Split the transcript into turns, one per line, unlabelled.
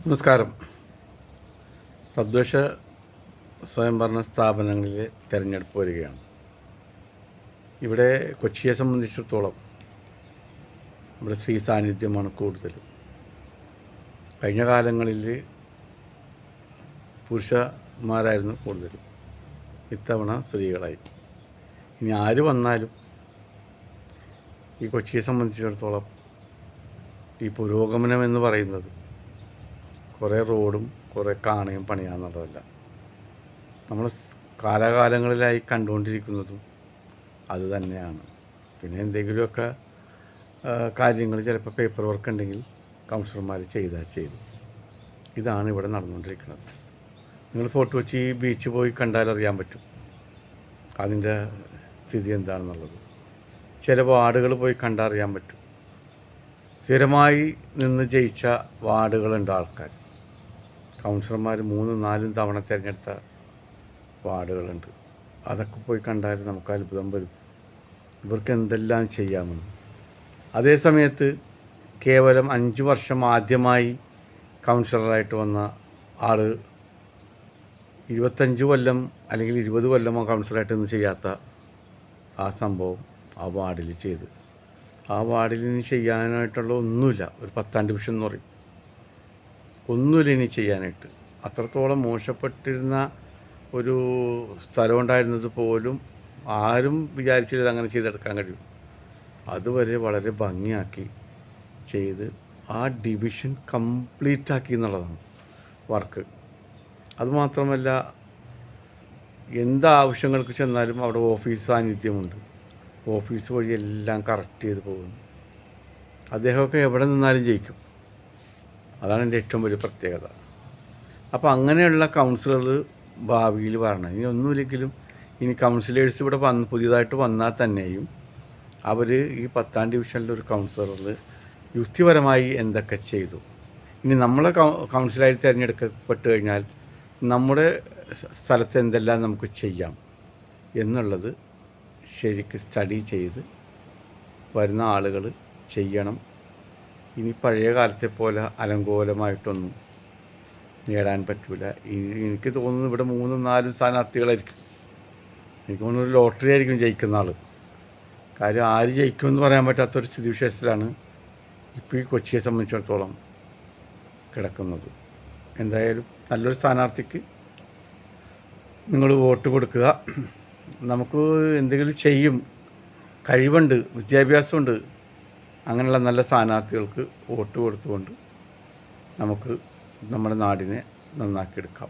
നമസ്കാരം. തദ്ദേശ സ്വയംഭരണ സ്ഥാപനങ്ങളിലെ തിരഞ്ഞെടുപ്പ് വരികയാണ്. ഇവിടെ കൊച്ചിയെ സംബന്ധിച്ചിടത്തോളം ഇവിടെ സ്ത്രീ സാന്നിധ്യമാണ് കൂടുതൽ. കഴിഞ്ഞ കാലങ്ങളിൽ പുരുഷന്മാരായിരുന്നു കൂടുതൽ, ഇത്തവണ സ്ത്രീകളായി. ഇനി ആര് വന്നാലും ഈ കൊച്ചിയെ സംബന്ധിച്ചിടത്തോളം ഈ പുരോഗമനം എന്ന് പറയുന്നത് കുറേ റോഡും കുറേ കാണയും പണിയാന്നുള്ളതല്ല. നമ്മൾ കാലാകാലങ്ങളിലായി കണ്ടുകൊണ്ടിരിക്കുന്നതും അത് തന്നെയാണ്. പിന്നെ എന്തെങ്കിലുമൊക്കെ കാര്യങ്ങൾ ചിലപ്പോൾ പേപ്പർ വർക്ക് ഉണ്ടെങ്കിൽ കൗൺസിലർമാർ ചെയ്തു. ഇതാണ് ഇവിടെ നടന്നുകൊണ്ടിരിക്കുന്നത്. നിങ്ങൾ ഫോർട്ട് കൊച്ചി ബീച്ച് പോയി കണ്ടാലറിയാൻ പറ്റും അതിൻ്റെ സ്ഥിതി എന്താണെന്നുള്ളത്. ചില വാർഡുകൾ പോയി കണ്ടറിയാൻ പറ്റും. സ്ഥിരമായി നിന്ന് ജയിച്ച വാർഡുകളുണ്ട് ആൾക്കാർ. കൗൺസിലർമാർ 3-4 തവണ തിരഞ്ഞെടുത്ത വാർഡുകളുണ്ട്. അതൊക്കെ പോയി കണ്ടാൽ നമുക്ക് അത്ഭുതം വരും, ഇവർക്ക് എന്തെല്ലാം ചെയ്യാമെന്ന്. അതേ സമയത്ത് കേവലം 5 വർഷം ആദ്യമായി കൗൺസിലറായിട്ട് വന്ന ആൾ 25 കൊല്ലം അല്ലെങ്കിൽ 20 കൊല്ലമോ കൗൺസിലറായിട്ടൊന്നും ചെയ്യാത്ത ആ സംഭവം ആ വാർഡിൽ ചെയ്തു. ആ വാർഡിൽ ഇനി ചെയ്യാനായിട്ടുള്ള ഒന്നുമില്ല. ഒരു 10ാം ഡിവിഷൻ എന്ന് പറയും, ഒന്നുമില്ല ഇനി ചെയ്യാനായിട്ട്. അത്രത്തോളം മോശപ്പെട്ടിരുന്ന ഒരു സ്ഥലം ഉണ്ടായിരുന്നത് പോലും ആരും വിചാരിച്ചില്ല അങ്ങനെ ചെയ്തെടുക്കാൻ കഴിയും. അതുവരെ വളരെ ഭംഗിയാക്കി ചെയ്ത് ആ ഡിവിഷൻ കംപ്ലീറ്റ് ആക്കി എന്നുള്ളതാണ് വർക്ക്. അതുമാത്രമല്ല, എന്താവശ്യങ്ങൾക്ക് ചെന്നാലും അവിടെ ഓഫീസ് സാന്നിധ്യമുണ്ട്. ഓഫീസ് വഴി എല്ലാം കറക്റ്റ് ചെയ്ത് പോകുന്നു. അദ്ദേഹമൊക്കെ എവിടെ നിന്നാലും ജയിക്കും. അതാണ് എൻ്റെ ഏറ്റവും വലിയ പ്രത്യേകത. അപ്പോൾ അങ്ങനെയുള്ള കൗൺസിലർ ഭാവിയിൽ വരണം. ഇനി ഒന്നുമില്ലെങ്കിലും ഇനി കൗൺസിലേഴ്സ് ഇവിടെ പുതിയതായിട്ട് വന്നാൽ തന്നെയും അവർ ഈ 10ാം ഡിവിഷനിലൊരു കൗൺസിലറിൽ യുക്തിപരമായി എന്തൊക്കെ ചെയ്തു, ഇനി നമ്മളെ കൗൺസിലായി തിരഞ്ഞെടുക്കപ്പെട്ട് കഴിഞ്ഞാൽ നമ്മുടെ സ്ഥലത്ത് എന്തെല്ലാം നമുക്ക് ചെയ്യാം എന്നുള്ളത് ശരിക്ക് സ്റ്റഡി ചെയ്ത് വരുന്ന ആളുകൾ ചെയ്യണം. ഇനി പഴയ കാലത്തെ പോലെ അലങ്കോലമായിട്ടൊന്നും നേടാൻ പറ്റില്ല. എനിക്ക് തോന്നുന്നു ഇവിടെ 3-4 സ്ഥാനാർത്ഥികളായിരിക്കും. എനിക്ക് തോന്നുന്നു ഒരു ലോട്ടറി ആയിരിക്കും ജയിക്കുന്ന ആൾ. കാര്യം ആര് ജയിക്കുമെന്ന് പറയാൻ പറ്റാത്തൊരു സ്ഥിതിവിശേഷത്തിലാണ് ഇപ്പോൾ ഈ കൊച്ചിയെ സംബന്ധിച്ചിടത്തോളം കിടക്കുന്നത്. എന്തായാലും നല്ലൊരു സ്ഥാനാർത്ഥിക്ക് നിങ്ങൾ വോട്ട് കൊടുക്കുക. നമുക്ക് എന്തെങ്കിലും ചെയ്യും, കഴിവുണ്ട്, വിദ്യാഭ്യാസമുണ്ട്, അങ്ങനെയുള്ള നല്ല സ്ഥാനാർത്ഥികൾക്ക് വോട്ട് കൊടുത്തുകൊണ്ട് നമുക്ക് നമ്മുടെ നാടിനെ നന്നാക്കിയെടുക്കാം.